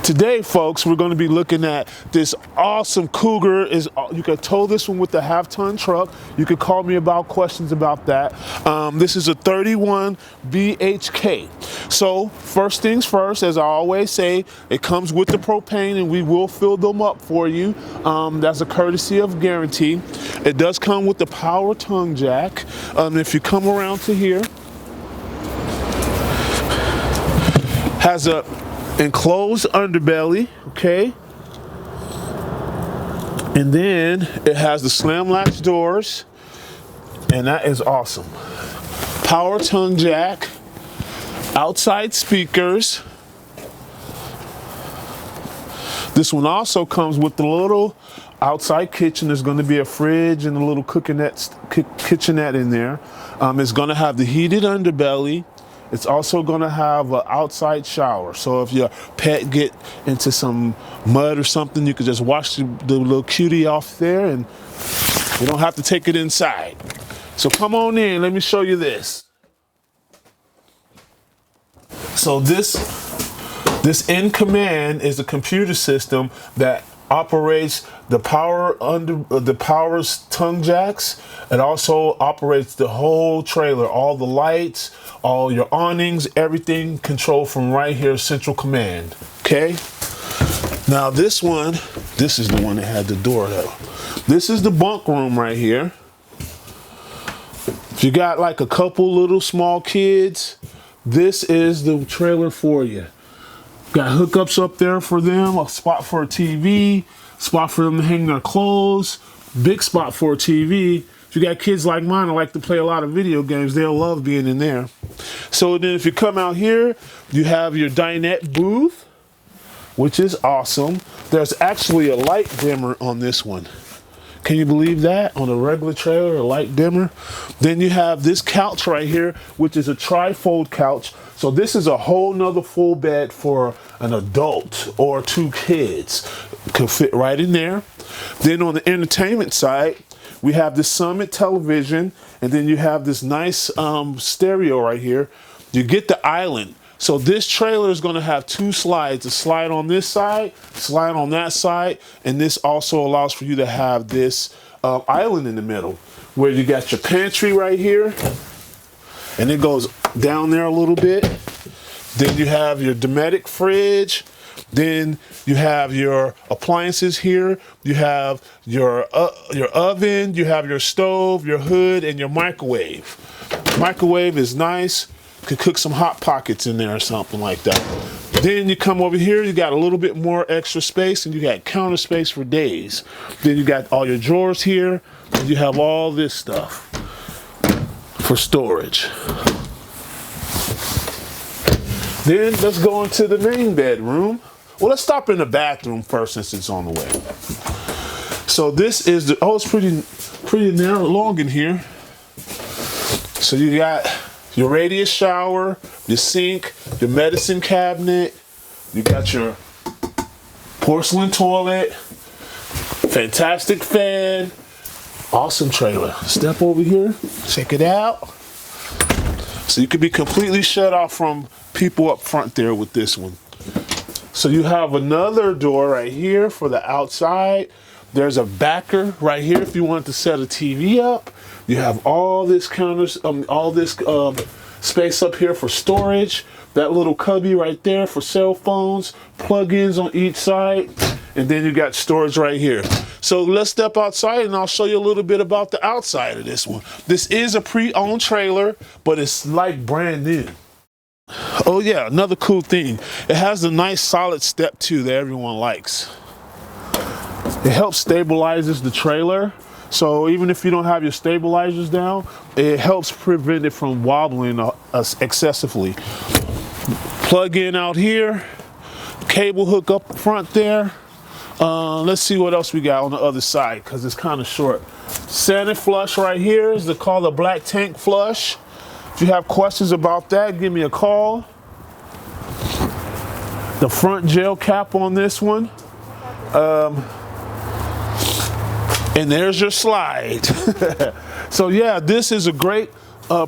Today, folks, we're going to be looking at this awesome Cougar. You can tow this one with the half-ton truck. You can call me about questions about that. This is a 31 BHK. So first things first, as I always say, it comes with the propane and we will fill them up for you. That's a courtesy of Guaranty. It does come with the power tongue jack. If you come around to here, has a enclosed underbelly, okay, and then it has the slam latch doors, and that is awesome. Power tongue jack, outside speakers. This one also comes with the little outside kitchen. There's going to be a fridge and a little kitchenette in there. It's going to have the heated underbelly. It's also going to have an outside shower. So if your pet get into some mud or something, you can just wash the little cutie off there and you don't have to take it inside. So come on in, let me show you this. So this in command is a computer system that operates the power tongue jacks. It also operates the whole trailer, all the lights, all your awnings, everything controlled from right here, central command. Okay. Now this is the one that had the door though. This is the bunk room right here. If you got like a couple little small kids, this is the trailer for you. Got hookups up there for them, a spot for a TV, spot for them to hang their clothes, big spot for a TV. If you got kids like mine that like to play a lot of video games, they'll love being in there. So then if you come out here, you have your Dinette Booth, which is awesome. There's actually a light dimmer on this one. Can you believe that? On a regular trailer, a light dimmer. Then you have this couch right here, which is a tri-fold couch. So this is a whole nother full bed for an adult or two kids. Could fit right in there. Then on the entertainment side, we have the Summit television, and then you have this nice stereo right here. You get the island. So this trailer is going to have two slides, a slide on this side, slide on that side, and this also allows for you to have this island in the middle where you got your pantry right here, and it goes down there a little bit. Then you have your Dometic fridge. Then you have your appliances here. You have your oven, you have your stove, your hood, and your microwave. Microwave is nice. Could cook some Hot Pockets in there or something like that. Then you come over here, you got a little bit more extra space, and you got counter space for days. Then you got all your drawers here, and you have all this stuff for storage. Then let's go into the main bedroom. Well, let's stop in the bathroom first since it's on the way. So this is the, oh, it's pretty narrow, long in here. So you got your radius shower, your sink, your medicine cabinet, you got your porcelain toilet, fantastic fan, awesome trailer. Step over here, check it out. So you can be completely shut off from people up front there with this one. So you have another door right here for the outside. There's a backer right here if you want to set a TV up. You have all this space up here for storage. That little cubby right there for cell phones, plug-ins on each side, and then you got storage right here. So let's step outside and I'll show you a little bit about the outside of this one. This is a pre-owned trailer, but it's like brand new. Oh yeah, another cool thing. It has a nice solid step too that everyone likes. It helps stabilizes the trailer. So even if you don't have your stabilizers down, it helps prevent it from wobbling excessively. Plug in out here, cable hook up front there. Let's see what else we got on the other side because it's kind of short. Sanded flush right here is called a black tank flush. If you have questions about that, give me a call. The front gel cap on this one. And there's your slide. So yeah, this is a great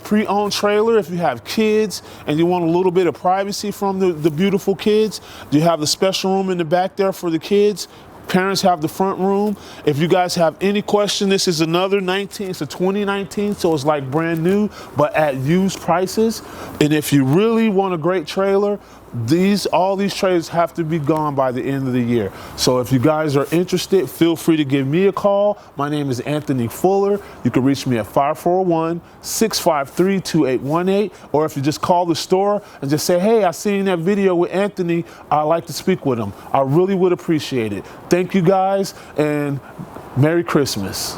pre-owned trailer, if you have kids and you want a little bit of privacy from the beautiful kids, you have the special room in the back there for the kids. Parents have the front room. If you guys have any question, this is another 19, it's a 2019, so it's like brand new, but at used prices. And if you really want a great trailer, all these trailers have to be gone by the end of the year. So if you guys are interested, feel free to give me a call. My name is Anthony Fuller. You can reach me at 541-653-2818, or if you just call the store and just say, hey, I seen that video with Anthony, I'd like to speak with him. I really would appreciate it. Thank you guys, and Merry Christmas.